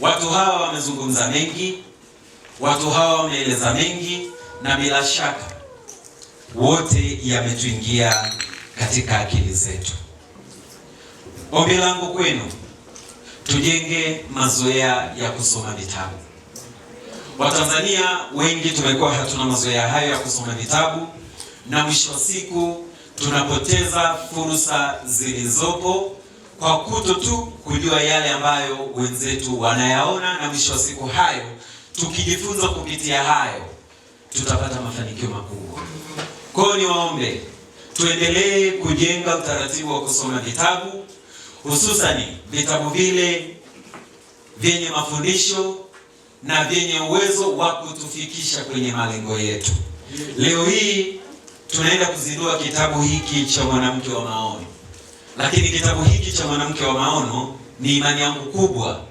Watu hawa wamezungumza mengi, watu hawa wameeleza mengi, na bila shaka wote yametuingia katika akili zetu. Ombi langu kwenu, tujenge mazoea ya kusoma vitabu. Watanzania wengi tumekuwa hatuna mazoea hayo ya kusoma vitabu, na mwisho wa siku tunapoteza fursa zilizopo kwa kuto tu kujua yale ambayo wenzetu wanayaona, na mwisho wa siku hayo tukijifunza kupitia hayo tutapata mafanikio makubwa. Kwa hiyo niwaombe tuendelee kujenga utaratibu wa kusoma vitabu, hususani vitabu vile vyenye mafundisho na vyenye uwezo wa kutufikisha kwenye malengo yetu. Leo hii tunaenda kuzindua kitabu hiki cha Mwanamke wa Maono. Lakini kitabu hiki cha Mwanamke wa Maono, ni imani yangu kubwa